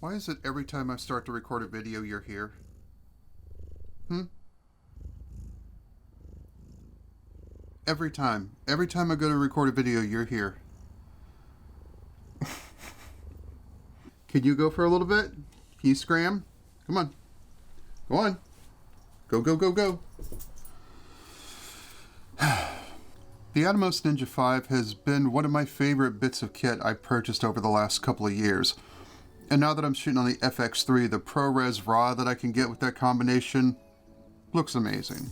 Why is it every time I start to record a video, you're here? Every time. Every time I go to record a video, you're here. Can you go for a little bit? Can you scram? Come on. Go on. Go, go, go, go. The Atomos Ninja V has been one of my favorite bits of kit I've purchased over the last couple of years. And now that I'm shooting on the FX3, the ProRes RAW that I can get with that combination looks amazing.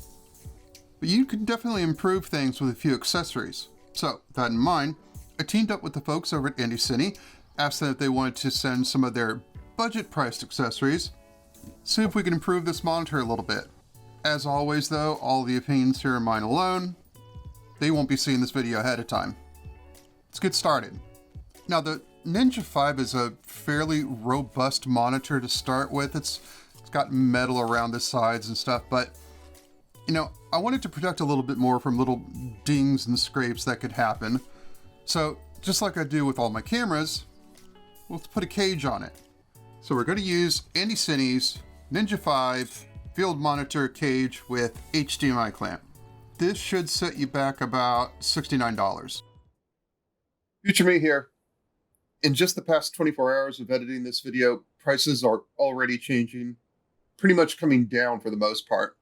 But you can definitely improve things with a few accessories. So, with that in mind, I teamed up with the folks over at AndyCine, asked them if they wanted to send some of their budget-priced accessories, see if we can improve this monitor a little bit. As always though, all the opinions here are mine alone. They won't be seeing this video ahead of time. Let's get started. Now the Ninja V is a fairly robust monitor to start with. It's got metal around the sides and stuff, but you know, I wanted to protect a little bit more from little dings and scrapes that could happen. So just like I do with all my cameras, let's put a cage on it. So we're going to use AndyCine's Ninja V field monitor cage with HDMI clamp. This should set you back about $69. Future me here. In just the past 24 hours of editing this video, prices are already changing, pretty much coming down for the most part.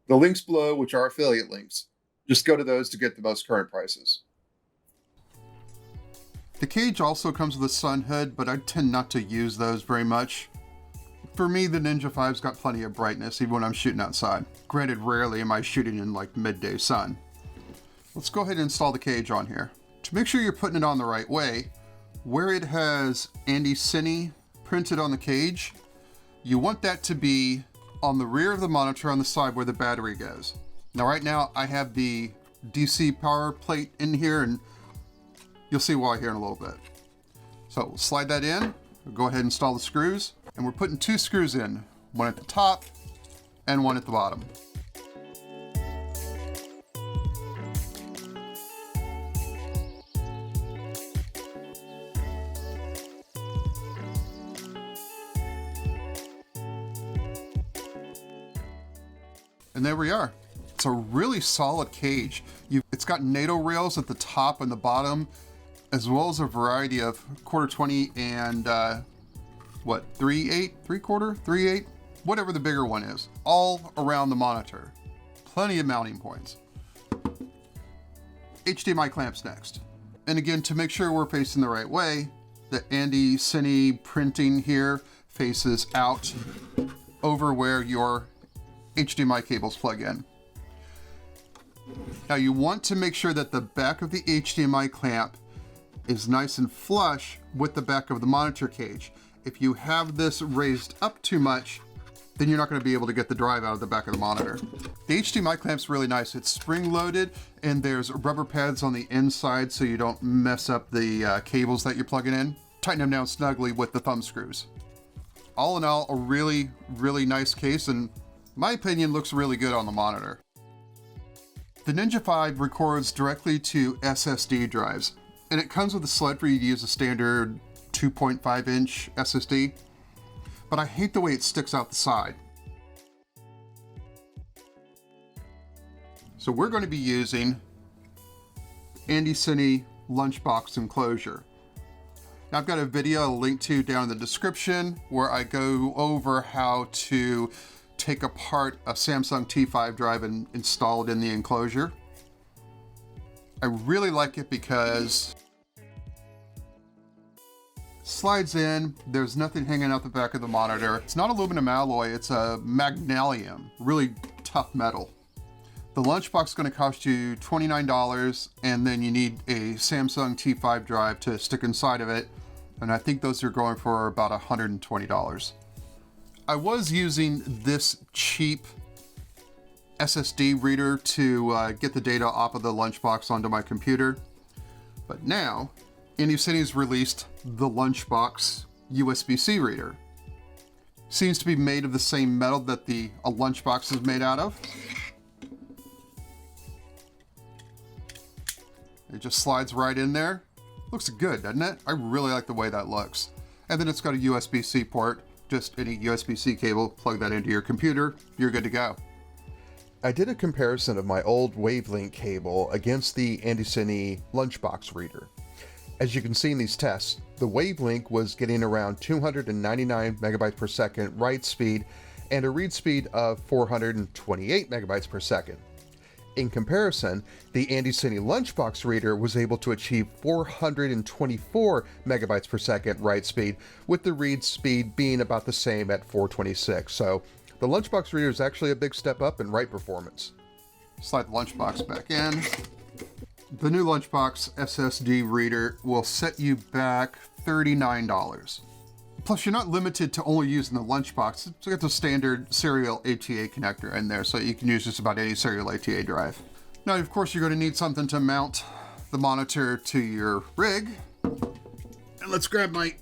The links below, which are affiliate links, just go to those to get the most current prices. The cage also comes with a sun hood, but I tend not to use those very much. For me, the Ninja V's got plenty of brightness, even when I'm shooting outside. Granted, rarely am I shooting in like midday sun. Let's go ahead and install the cage on here. To make sure you're putting it on the right way, where it has AndyCine printed on the cage, you want that to be on the rear of the monitor on the side where the battery goes. Now right now I have the DC power plate in here and you'll see why here in a little bit. So we'll slide that in, we'll go ahead and install the screws, and we're putting two screws in, one at the top and one at the bottom. And there we are. It's a really solid cage. It's got NATO rails at the top and the bottom, as well as a variety of 1/4 and 3/8, 3/4, 3/8, whatever the bigger one is, all around the monitor. Plenty of mounting points. HDMI clamps next. And again, to make sure we're facing the right way, the AndyCine printing here faces out over where your HDMI cables plug in. Now you want to make sure that the back of the HDMI clamp is nice and flush with the back of the monitor cage. If you have this raised up too much, then you're not going to be able to get the drive out of the back of the monitor. The HDMI clamp's really nice. It's spring loaded and there's rubber pads on the inside so you don't mess up the cables that you're plugging in. Tighten them down snugly with the thumb screws. All in all, a really, really nice case, and my opinion looks really good on the monitor. The Ninja V records directly to SSD drives, and it comes with a sled for you to use a standard 2.5 inch SSD, but I hate the way it sticks out the side. So we're going to be using AndyCine lunchbox enclosure. Now I've got a video I'll link to down in the description where I go over how to take apart a Samsung T5 drive and install it in the enclosure. I really like it because it slides in, there's nothing hanging out the back of the monitor. It's not aluminum alloy, it's a magnesium, really tough metal. The lunchbox is going to cost you $29, and then you need a Samsung T5 drive to stick inside of it, and I think those are going for about $120. I was using this cheap SSD reader to get the data off of the lunchbox onto my computer, but now AndyCine's released the lunchbox USB-C reader. Seems to be made of the same metal that a lunchbox is made out of. It just slides right in there. Looks good, doesn't it? I really like the way that looks. And then it's got a USB-C port, just any USB-C cable, plug that into your computer, you're good to go. I did a comparison of my old Wavelength cable against the AndyCine lunchbox reader. As you can see in these tests, the Wavelength was getting around 299 megabytes per second write speed and a read speed of 428 megabytes per second. In comparison, the AndyCine lunchbox reader was able to achieve 424 megabytes per second write speed, with the read speed being about the same at 426. So the lunchbox reader is actually a big step up in write performance. Slide the lunchbox back in. The new lunchbox SSD reader will set you back $39. Plus, you're not limited to only using the lunchbox. It's got the standard serial ATA connector in there, so you can use just about any serial ATA drive. Now, of course, you're going to need something to mount the monitor to your rig. And let's grab my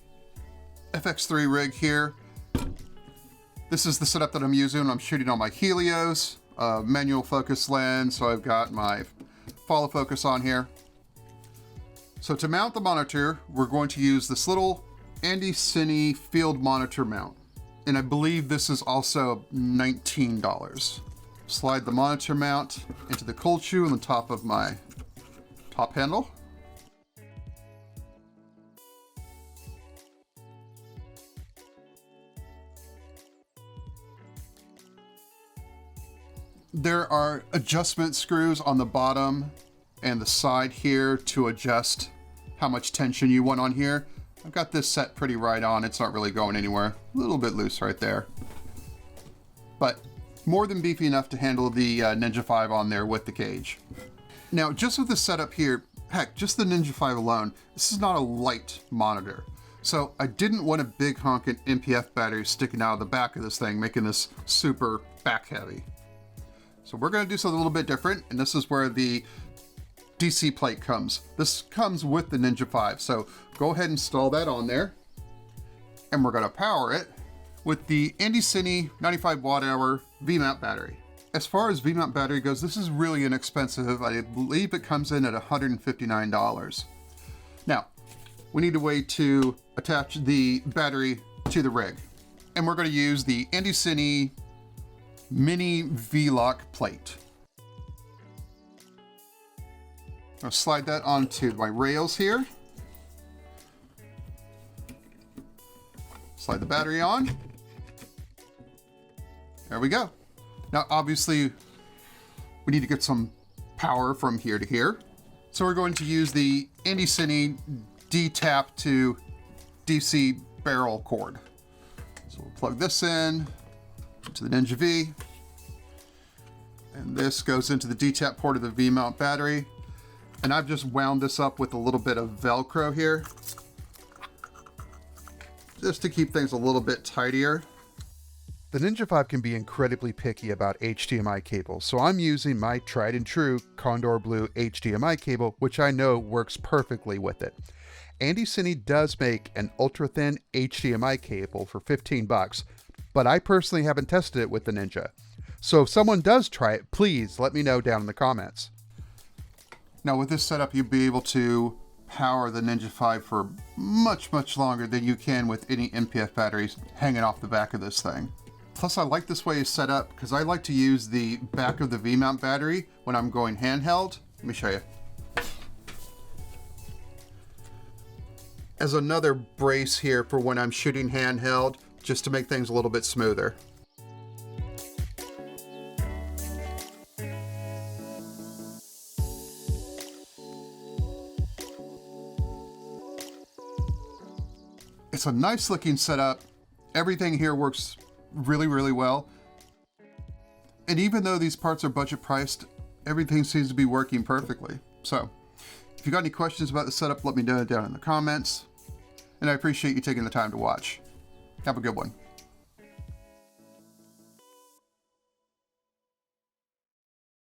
FX3 rig here. This is the setup that I'm using. I'm shooting on my Helios, manual focus lens, so I've got my follow focus on here. So to mount the monitor, we're going to use this little AndyCine field monitor mount. And I believe this is also $19. Slide the monitor mount into the cold shoe on the top of my top handle. There are adjustment screws on the bottom and the side here to adjust how much tension you want on here. I've got this set pretty right on. It's not really going anywhere. A little bit loose right there. But more than beefy enough to handle the Ninja V on there with the cage. Now, just with the setup here, heck, just the Ninja V alone, this is not a light monitor. So I didn't want a big honking MPF battery sticking out of the back of this thing, making this super back heavy. So we're going to do something a little bit different, and this is where the DC plate comes. This comes with the Ninja V, so go ahead and install that on there. And we're going to power it with the AndyCine 95 watt hour V-mount battery. As far as V-mount battery goes, this is really inexpensive. I believe it comes in at $159. Now, we need a way to attach the battery to the rig. And we're going to use the AndyCine Mini V-Lock plate. I'll slide that onto my rails here. Slide the battery on. There we go. Now, obviously, we need to get some power from here to here. So we're going to use the AndyCine D-tap to DC barrel cord. So we'll plug this in to the Ninja V. And this goes into the D-tap port of the V-mount battery. And I've just wound this up with a little bit of Velcro here, just to keep things a little bit tidier. The Ninja V can be incredibly picky about HDMI cables, so I'm using my tried and true Condor Blue HDMI cable, which I know works perfectly with it. AndyCine does make an ultra-thin HDMI cable for $15, but I personally haven't tested it with the Ninja. So if someone does try it, please let me know down in the comments. Now with this setup, you'll be able to power the Ninja V for much, much longer than you can with any MPF batteries hanging off the back of this thing. Plus, I like this way it's set up because I like to use the back of the V-mount battery when I'm going handheld. Let me show you. As another brace here for when I'm shooting handheld, just to make things a little bit smoother. It's a nice looking setup. Everything here works really, really well. And even though these parts are budget priced, everything seems to be working perfectly. So if you got any questions about the setup, let me know down in the comments. And I appreciate you taking the time to watch. Have a good one.